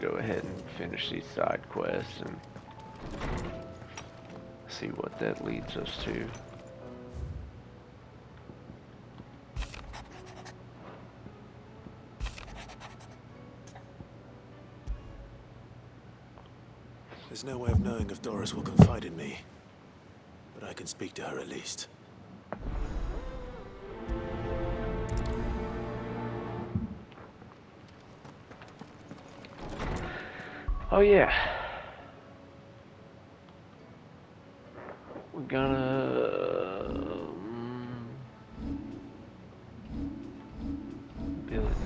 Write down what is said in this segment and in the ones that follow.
go ahead and finish these side quests and see what that leads us to. There's no way of knowing if Doris will confide in me, but I can speak to her at least. Oh yeah. We're gonna abilities.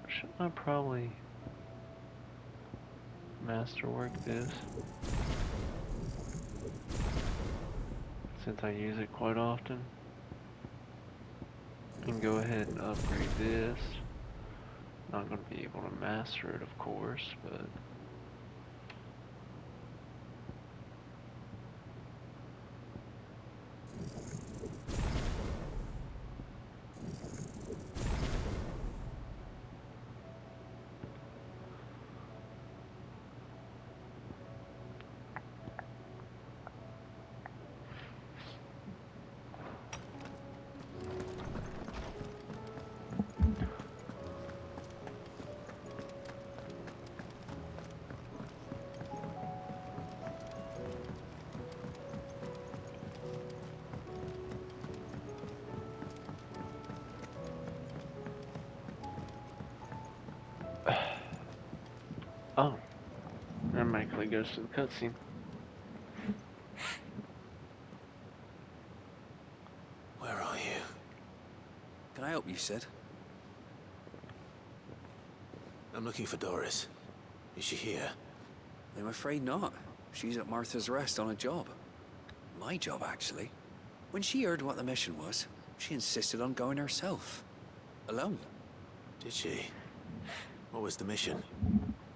Shouldn't I probably masterwork this? Since I use it quite often. And go ahead and upgrade this. Not going to be able to master it, of course, but... Oh, that actually goes to the cutscene. Where are you? Can I help you, Sid? I'm looking for Doris. Is she here? I'm afraid not. She's at Martha's Rest on a job. My job, actually. When she heard what the mission was, she insisted on going herself. Alone. Did she? What was the mission?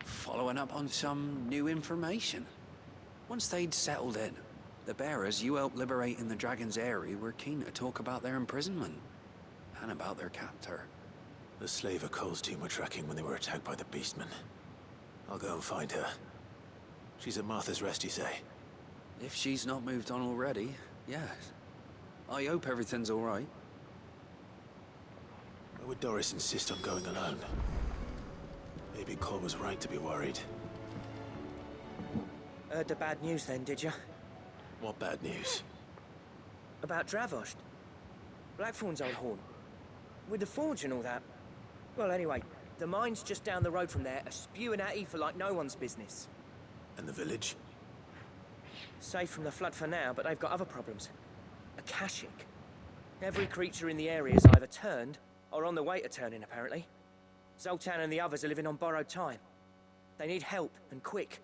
Following up on some new information. Once they'd settled in, the bearers you helped liberate in the Dragon's Eyrie were keen to talk about their imprisonment. And about their captor. The slaver Cole's team were tracking when they were attacked by the Beastmen. I'll go and find her. She's at Martha's Rest, you say? If she's not moved on already, yes. I hope everything's all right. Why would Doris insist on going alone? Maybe Cole was right to be worried. Heard the bad news then, did you? What bad news? About Dravost. Blackthorn's old haunt. With the forge and all that. Well, anyway, the mine's just down the road from there are spewing at Aoife like no one's business. And the village? Safe from the flood for now, but they've got other problems. A Kashik. Every creature in the area is either turned, or on the way to turning, apparently. Zoltan and the others are living on borrowed time. They need help, and quick.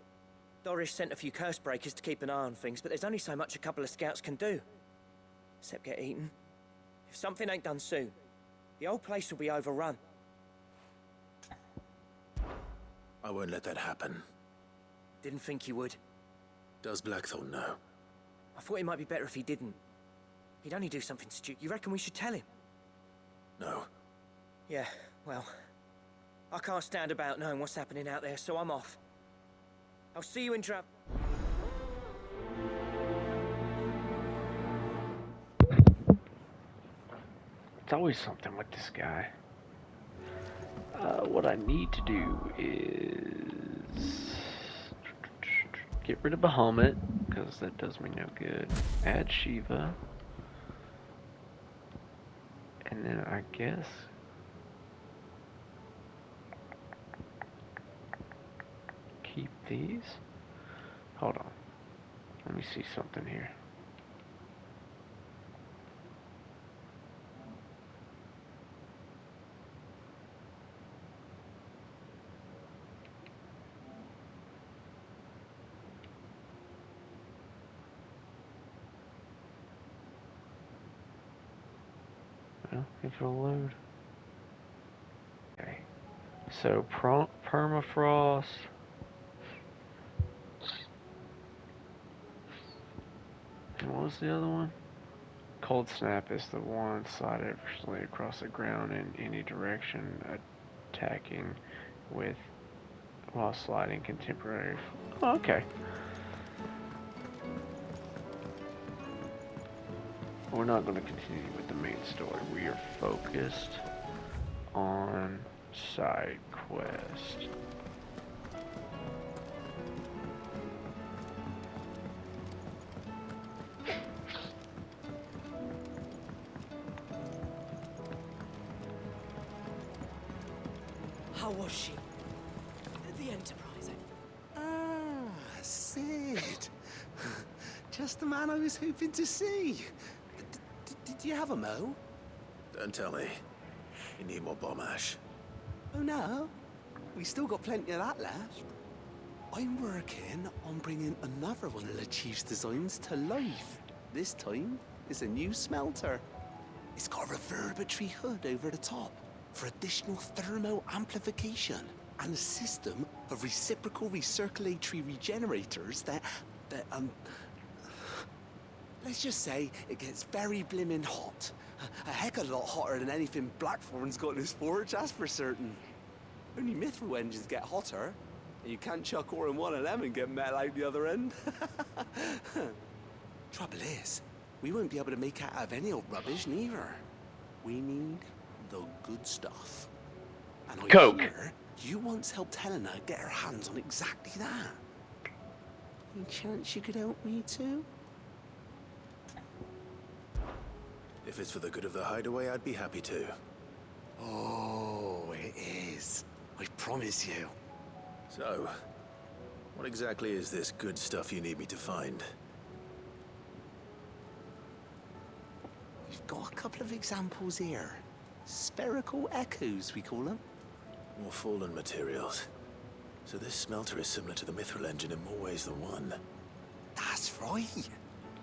Doris sent a few curse breakers to keep an eye on things, but there's only so much a couple of scouts can do. Except get eaten. If something ain't done soon, the whole place will be overrun. I won't let that happen. Didn't think you would. Does Blackthorn know? I thought it might be better if he didn't. He'd only do something stupid. You reckon we should tell him? No. Yeah, well... I can't stand about knowing what's happening out there, so I'm off. I'll see you in Drav... It's always something with this guy. What I need to do is get rid of Bahamut, because that does me no good. Add Shiva. And then I guess... keep these? Hold on. Let me see something here. Looking for a load. Okay. So permafrost. And what was the other one? Cold snap is the one slide effortlessly across the ground in any direction, attacking with while sliding contemporary. Oh, okay. We're not going to continue with the main story. We are focused on side quest. How was she? The Enterprise. Ah, Sid. Just the man I was hoping to see. Did you have a mo? Don't tell me. You need more bomb ash. Oh no, we still got plenty of that left. I'm working on bringing another one of the Chief's designs to life. This time, it's a new smelter. It's got a reverberatory hood over the top for additional thermo amplification and a system of reciprocal recirculatory regenerators that let's just say it gets very blimmin' hot. A heck of a lot hotter than anything Blackthorn's got in his forge, that's for certain. Only mithril engines get hotter, and you can't chuck ore in one of them and get metal out the other end. Trouble is, we won't be able to make out of any old rubbish neither. We need the good stuff. And I Coke. hear you once helped Helena get her hands on exactly that. Any chance you could help me too? If it's for the good of the hideaway, I'd be happy to. Oh, it is. I promise you. So, what exactly is this good stuff you need me to find? We've got a couple of examples here. Spherical echoes, we call them. More fallen materials. So this smelter is similar to the mithril engine in more ways than one. That's right.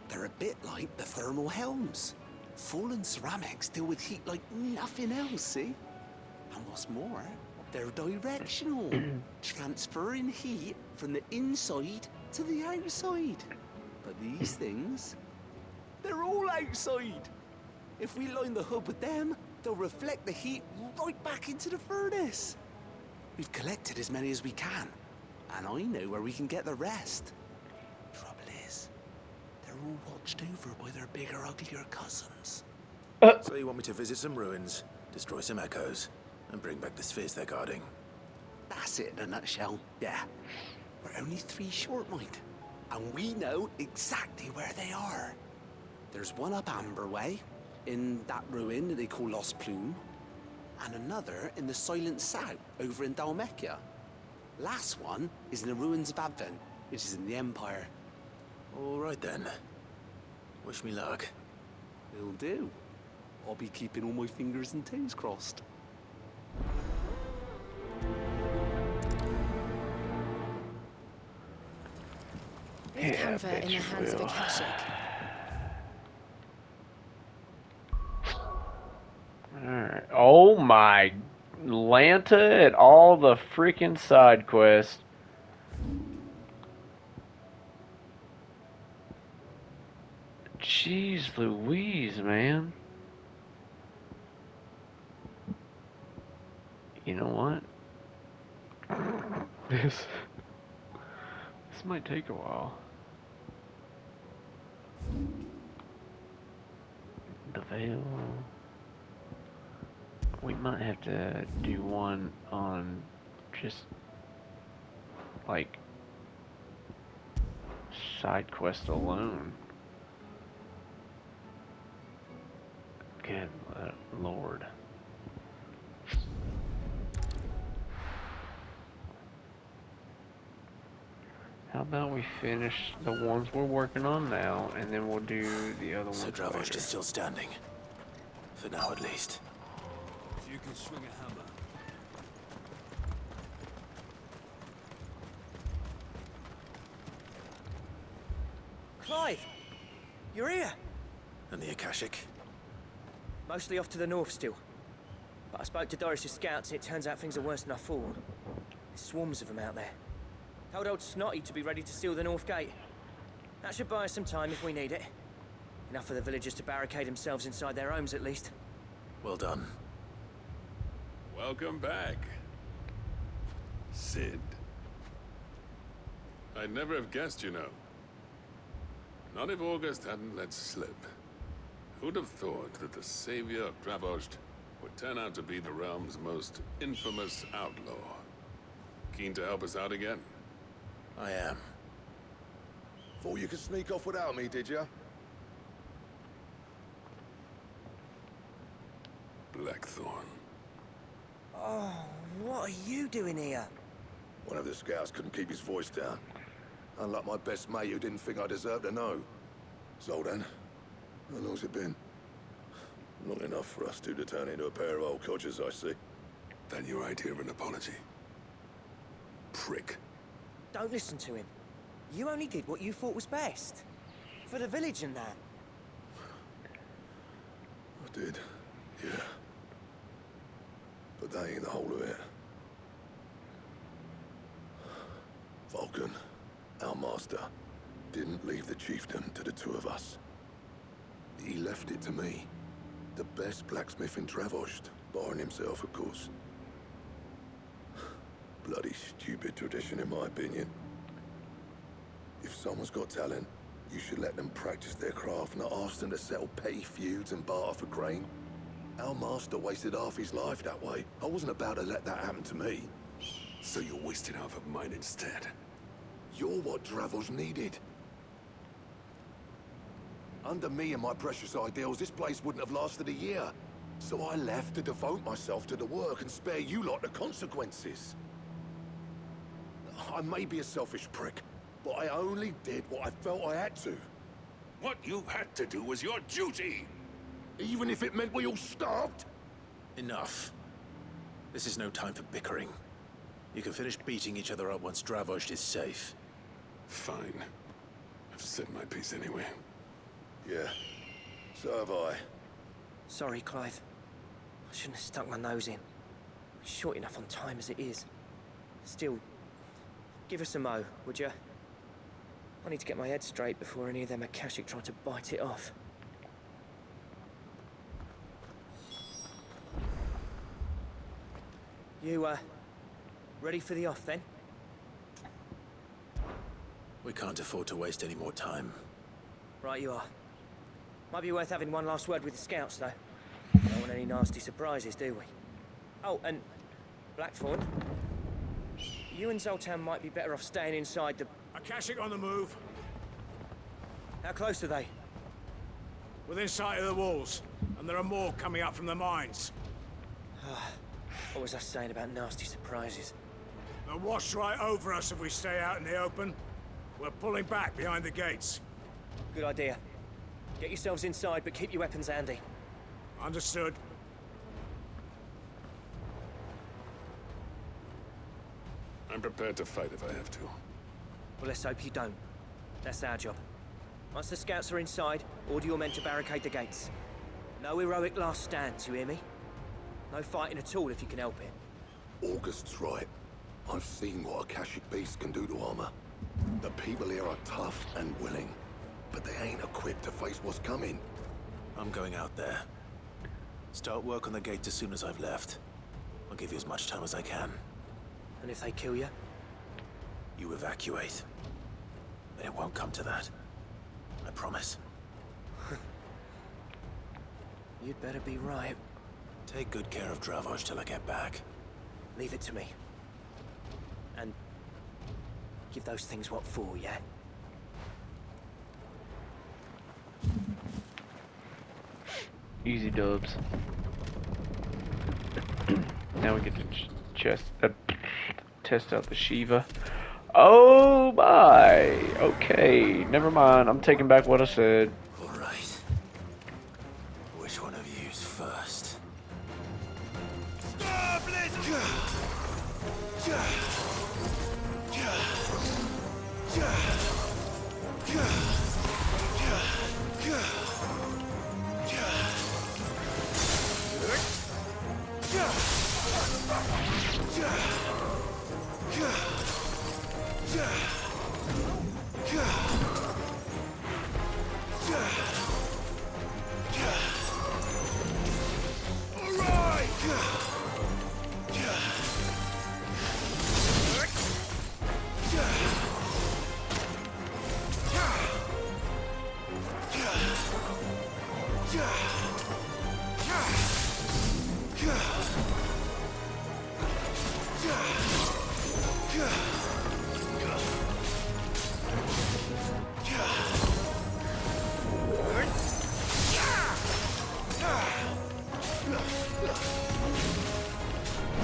They're a bit like the thermal helms. Fallen ceramics deal with heat like nothing else, see? And what's more, they're directional, transferring heat from the inside to the outside. But these things, they're all outside. If we line the hood with them, they'll reflect the heat right back into the furnace. We've collected as many as we can, and I know where we can get the rest. Trouble is, they're all watched over by their bigger, uglier cousins. So you want me to visit some ruins, destroy some echoes, and bring back the spheres they're guarding? That's it in a nutshell, yeah. We're only 3 short, mind, and we know exactly where they are. There's one up Amber Way, in that ruin that they call Lost Plume, and another in the Silent South, over in Dalmekia. Last one is in the ruins of Advent, which is in the Empire. All right then. Wish me luck. Will do. I'll be keeping all my fingers and toes crossed. Leave Yeah, Canva in bet the you hands of a will. Akashic. Alright. Oh my Lanta at all the freaking side quests. Jeez Louise, man. You know what? This might take a while. The Veil. We might have to do one on just like side quest alone. Good Lord. How about we finish the ones we're working on now, and then we'll do the other So ones Dravost later. is still standing. For now, at least. If you can swing a hammer. Clive! You're here! And the Akashic? Mostly off to the north still. But I spoke to Doris's scouts and it turns out things are worse than I thought. There's swarms of them out there. Told old Snotty to be ready to seal the north gate. That should buy us some time if we need it. Enough for the villagers to barricade themselves inside their homes at least. Well done. Welcome back, Sid. I'd never have guessed, you know. Not if August hadn't let slip. Who'd have thought that the savior of Dravost would turn out to be the realm's most infamous outlaw? Keen to help us out again? I am. Thought you could sneak off without me, did you? Blackthorn. Oh, what are you doing here? One of the scouts couldn't keep his voice down. Unlike my best mate who didn't think I deserved to know. So then, how long's it been? Long enough for us two to turn into a pair of old codgers, I see. That your idea of an apology? Prick. Don't listen to him. You only did what you thought was best. For the village and that. I did, yeah. But that ain't the whole of it. Vulcan, our master, didn't leave the chiefdom to the two of us. He left it to me. The best blacksmith in Dravost, barring himself, of course. Bloody stupid tradition, in my opinion. If someone's got talent, you should let them practice their craft, not ask them to settle petty feuds and barter for grain. Our master wasted half his life that way. I wasn't about to let that happen to me. So you wasted half of mine instead. You're what Dravost needed. Under me and my precious ideals, this place wouldn't have lasted a year. So I left to devote myself to the work and spare you lot the consequences. I may be a selfish prick, but I only did what I felt I had to. What you had to do was your duty! Even if it meant we all starved? Enough. This is no time for bickering. You can finish beating each other up once Dravost is safe. Fine. I've said my piece anyway. Yeah, so have I. Sorry, Clive. I shouldn't have stuck my nose in. Short enough on time as it is. Still, give us a mo, would you? I need to get my head straight before any of them Akashic try to bite it off. You, ready for the off, then? We can't afford to waste any more time. Right you are. Might be worth having one last word with the scouts, though. Don't want any nasty surprises, do we? Oh, and Blackthorn, you and Zoltan might be better off staying inside the... Akashic on the move. How close are they? Within sight of the walls. And there are more coming up from the mines. What was I saying about nasty surprises? They'll wash right over us if we stay out in the open. We're pulling back behind the gates. Good idea. Get yourselves inside, but keep your weapons handy. Understood. I'm prepared to fight if I have to. Well, let's hope you don't. That's our job. Once the scouts are inside, order your men to barricade the gates. No heroic last stands, you hear me? No fighting at all if you can help it. August's right. I've seen what Akashic beasts can do to armor. The people here are tough and willing, but they ain't equipped to face what's coming. I'm going out there. Start work on the gate as soon as I've left. I'll give you as much time as I can. And if they kill you? You evacuate. But it won't come to that. I promise. You'd better be right. Take good care of Dravost till I get back. Leave it to me. And give those things what for, yeah? Easy dubs. Now we get to test out the Shiva. Oh my! Okay, never mind. I'm taking back what I said. All right. Which one of you's first?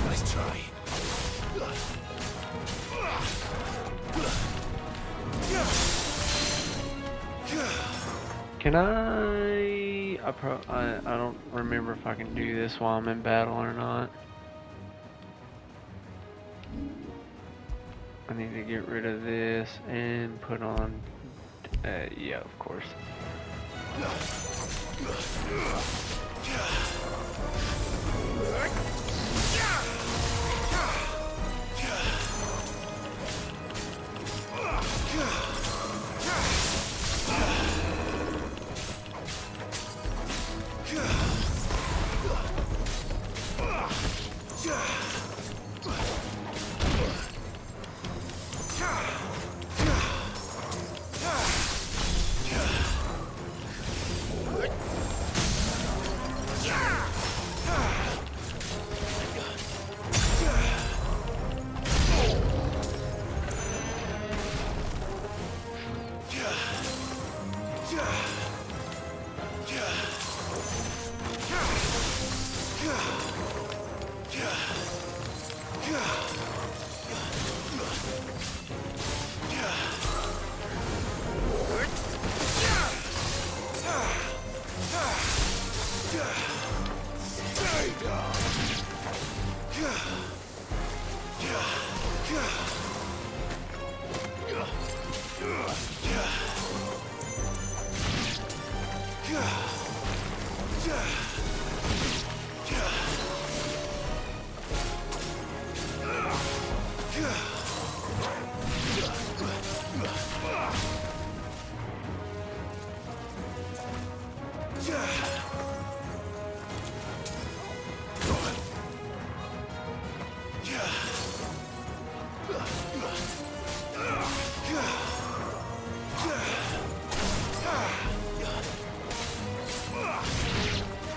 Nice try. Can I don't remember if I can do this while I'm in battle or not. I need to get rid of this and put on, yeah, of course.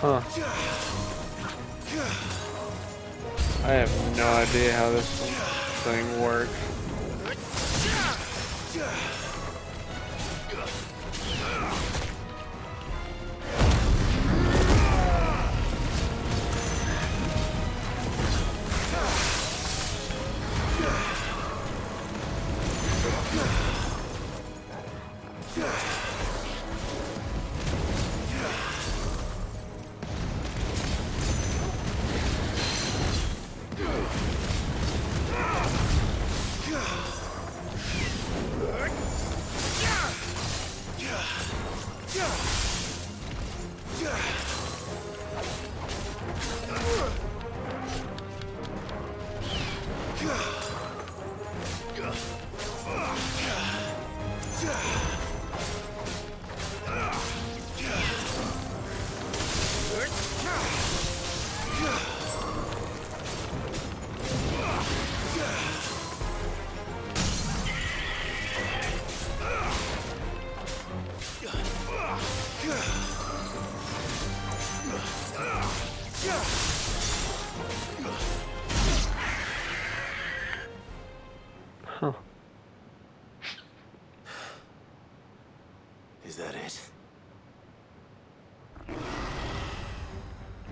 Huh. I have no idea how this thing works. Huh. Is that it?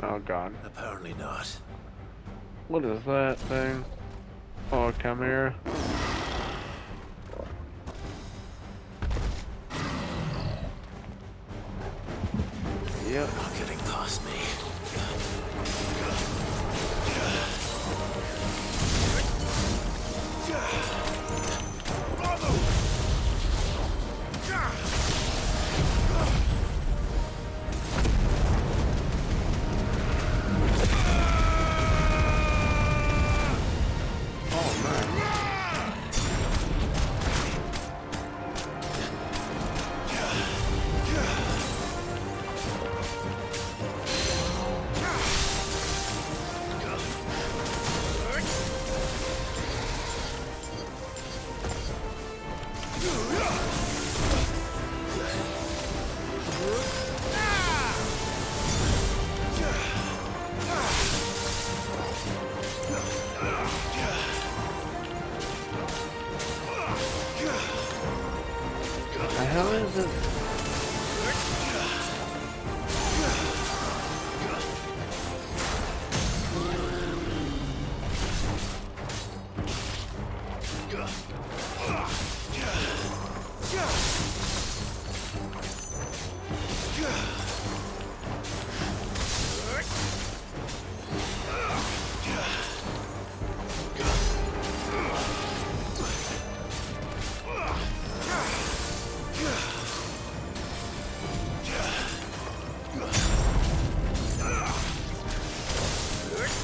Oh god. Apparently not. What is that thing? Oh, chimera. Yep. Not getting past me.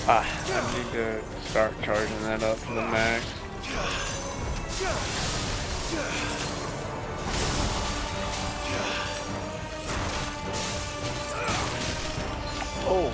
I need to start charging that up to the max. Oh.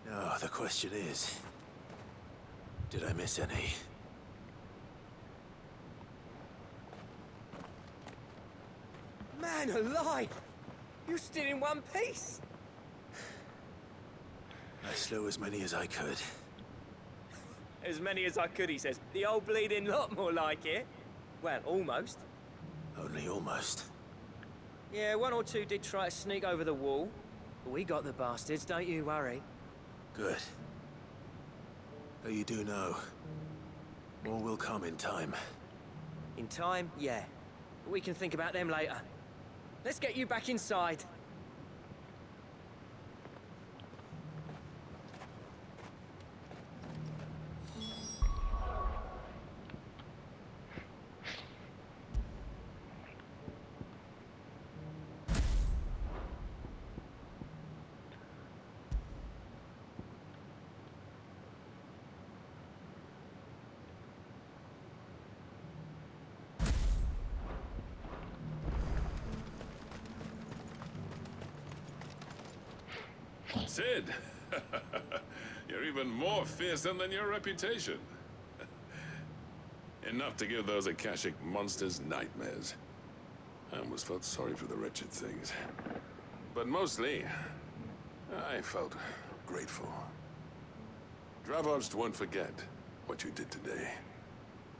Now, the question is, did I miss any? Man alive! You're still in one piece! I slew as many as I could. As many as I could, he says. The old bleeding lot, more like it. Well, almost. Only almost. Yeah, one or two did try to sneak over the wall. But we got the bastards, don't you worry. Good. Though you do know, more will come in time. In time, yeah. But we can think about them later. Let's get you back inside. Sid! You're even more fearsome than your reputation. Enough to give those Akashic monsters nightmares. I almost felt sorry for the wretched things. But mostly, I felt grateful. Dravost won't forget what you did today.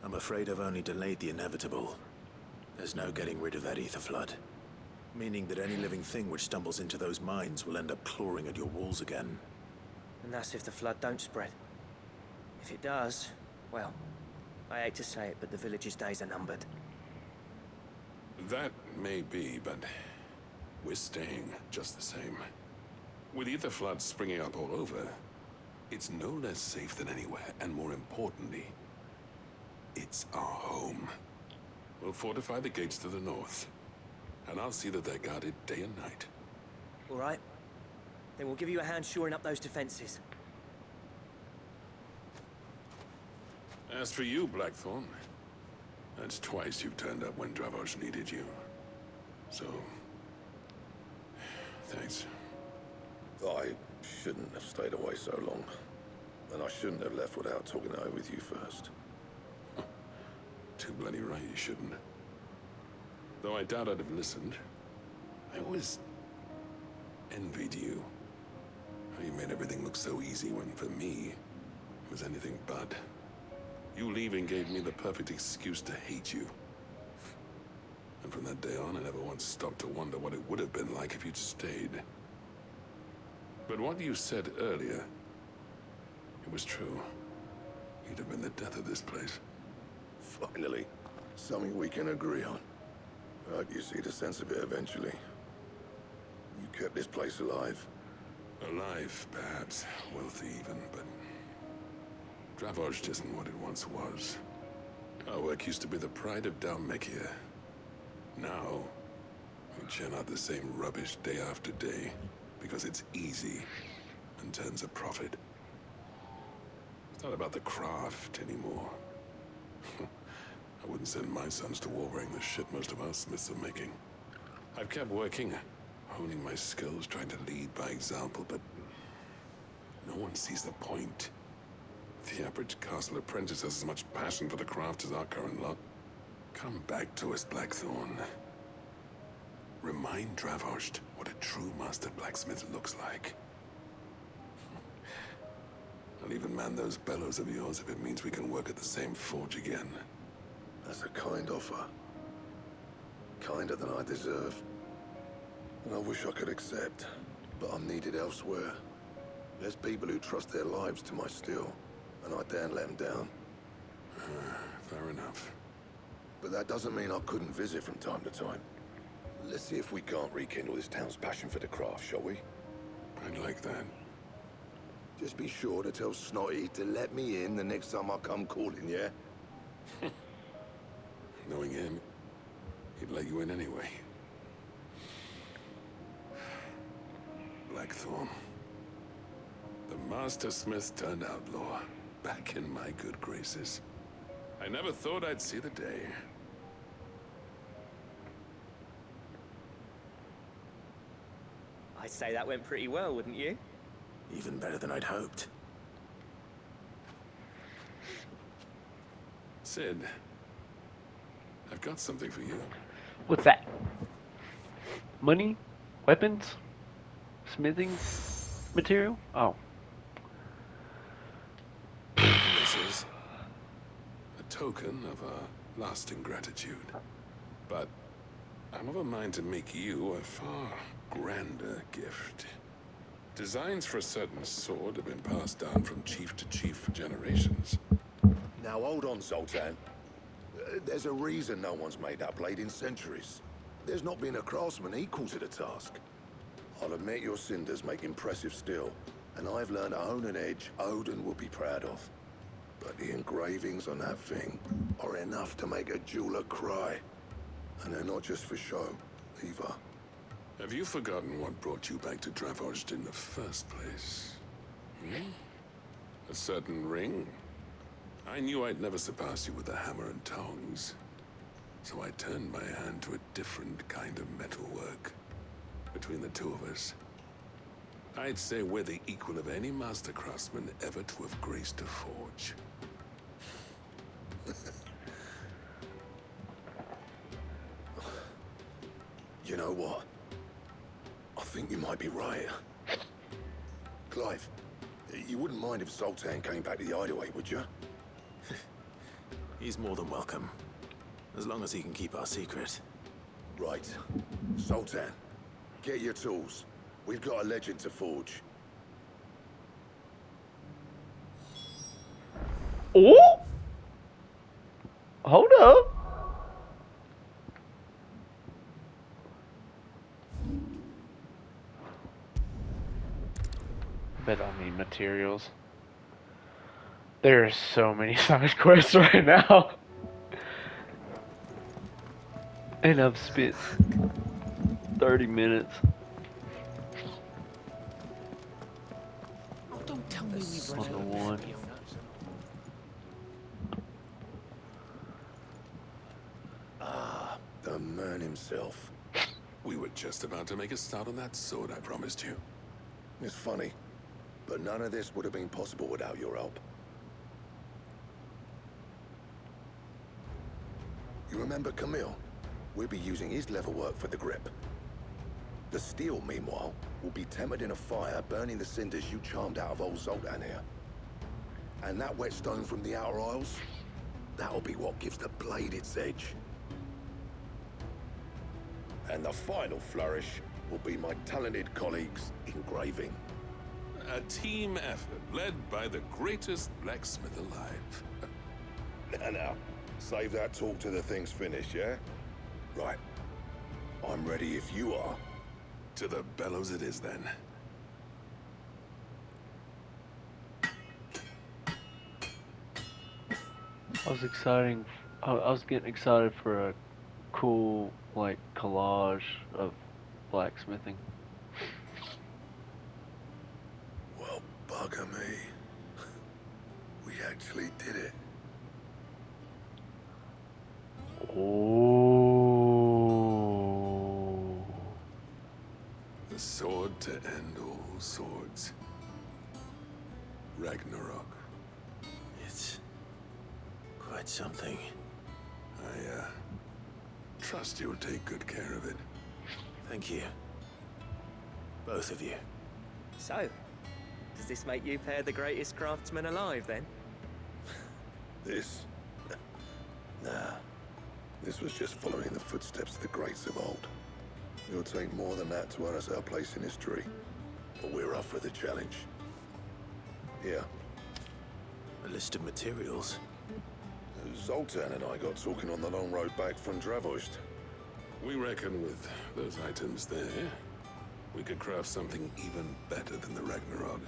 I'm afraid I've only delayed the inevitable. There's no getting rid of that ether flood. Meaning that any living thing which stumbles into those mines will end up clawing at your walls again. And that's if the flood don't spread. If it does, well, I hate to say it, but the village's days are numbered. That may be, but we're staying just the same. With ether floods springing up all over, it's no less safe than anywhere, and more importantly, it's our home. We'll fortify the gates to the north, and I'll see that they're guarded day and night. All right. Then we'll give you a hand shoring up those defenses. As for you, Blackthorn, That's twice you've turned up when Dravosh needed you. So, thanks. I shouldn't have stayed away so long. And I shouldn't have left without talking it over with you first. Too bloody right you shouldn't. Though I doubt I'd have listened. I always envied you. How you made everything look so easy when, for me, it was anything but. You leaving gave me the perfect excuse to hate you. And from that day on, I never once stopped to wonder what it would have been like if you'd stayed. But what you said earlier, it was true. You'd have been the death of this place. Finally, something we can agree on. I hope you see the sense of it eventually. You kept this place alive. Alive, perhaps. Wealthy even, but... Dravosh isn't what it once was. Our work used to be the pride of Dalmekia. Now, we churn out the same rubbish day after day, because it's easy and turns a profit. It's not about the craft anymore. I wouldn't send my sons to war wearing the shit most of our smiths are making. I've kept working, honing my skills, trying to lead by example, but no one sees the point. The average castle apprentice has as much passion for the craft as our current lot. Come back to us, Blackthorn. Remind Dravosh what a true master blacksmith looks like. I'll even man those bellows of yours if it means we can work at the same forge again. That's a kind offer. Kinder than I deserve. And I wish I could accept, but I'm needed elsewhere. There's people who trust their lives to my steel, and I daren't let them down. Fair enough. But that doesn't mean I couldn't visit from time to time. Let's see if we can't rekindle this town's passion for the craft, shall we? I'd like that. Just be sure to tell Snotty to let me in the next time I come calling, yeah? Knowing him, he'd let you in anyway. Blackthorn. The Master Smith turned outlaw, back in my good graces. I never thought I'd see the day. I'd say that went pretty well, wouldn't you? Even better than I'd hoped. Sid, I've got something for you. What's that? Money? Weapons? Smithing material? Oh. This is a token of a lasting gratitude. But I'm of a mind to make you a far grander gift. Designs for a certain sword have been passed down from chief to chief for generations. Now hold on, Zoltan. There's a reason no one's made that blade in centuries. There's not been a craftsman equal to the task. I'll admit your cinders make impressive steel, and I've learned to hone an edge Odin would be proud of. But the engravings on that thing are enough to make a jeweler cry. And they're not just for show, either. Have you forgotten what brought you back to Dravosh in the first place? A certain ring? I knew I'd never surpass you with the hammer and tongs. So I turned my hand to a different kind of metalwork. Between the two of us, I'd say we're the equal of any master craftsman ever to have graced a forge. You know what? I think you might be right. Clive, you wouldn't mind if Zoltan came back to the hideaway, would you? He's more than welcome. As long as he can keep our secret. Right. Zoltan, get your tools. We've got a legend to forge. Oh! Hold up. Bet I'll need materials. There's so many side quests right now. And I've spent 30 minutes. Oh, don't tell me we've run On out the of one. recipe on himself. We were just about to make a start on that sword I promised you. It's funny, but none of this would have been possible without your help. You remember Camille? We'll be using his leatherwork for the grip. The steel, meanwhile, will be tempered in a fire, burning the cinders you charmed out of old Zoltan here. And that whetstone from the Outer Isles, that'll be what gives the blade its edge. And the final flourish will be my talented colleagues' engraving. A team effort led by the greatest blacksmith alive. Now, save that talk till the thing's finished, yeah? Right. I'm ready if you are. To the bellows it is, then. I was getting excited for a cool, like, collage of blacksmithing. Well, bugger me. We actually did it. Oh. The sword to end all swords. Ragnarok. It's quite something. I, trust you'll take good care of it. Thank you. Both of you. So, does this make you pair the greatest craftsman alive, then? This? Nah. This was just following the footsteps of the greats of old. It'll take more than that to earn us our place in history. But we're up for the challenge. Here. A list of materials. Zoltan and I got talking on the long road back from Dravost. We reckon with those items there, we could craft something even better than the Ragnarok.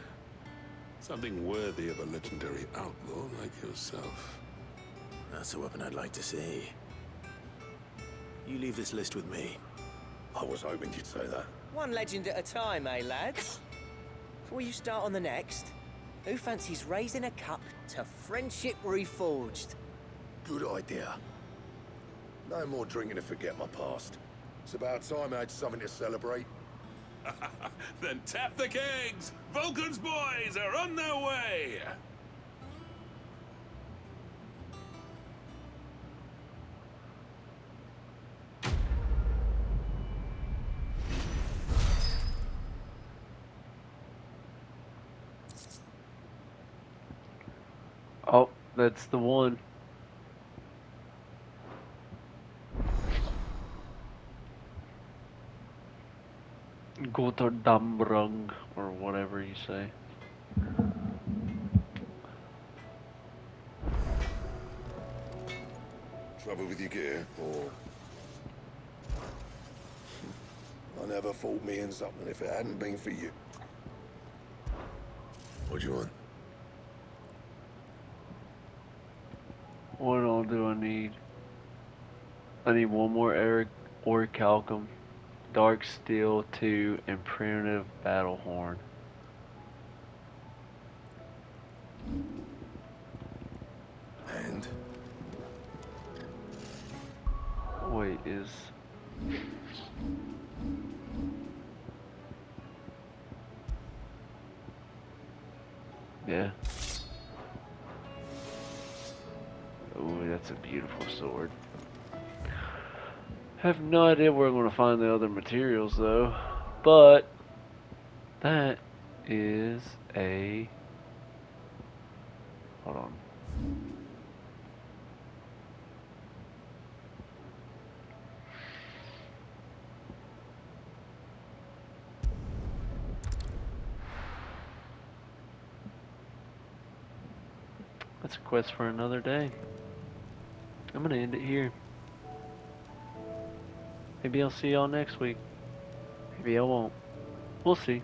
Something worthy of a legendary outlaw like yourself. That's a weapon I'd like to see. You leave this list with me. I was hoping you'd say that. One legend at a time, eh, lads? Before you start on the next, who fancies raising a cup to friendship reforged? Good idea. No more drinking to forget my past. It's about time I had something to celebrate. Then tap the kegs! Vulcan's boys are on their way! Oh, that's the one. Gotterdambrung, or whatever you say. Trouble with your gear, or... I never thought me in something if it hadn't been for you. What do you want? What all do I need? I need one more orichalcum, dark steel 2, and primitive battle horn. And? Wait, is... Yeah. Ooh, that's a beautiful sword. Have no idea where I'm going to find the other materials though, but that is a... Hold on. That's a quest for another day. I'm gonna end it here. Maybe I'll see y'all next week. Maybe I won't. We'll see.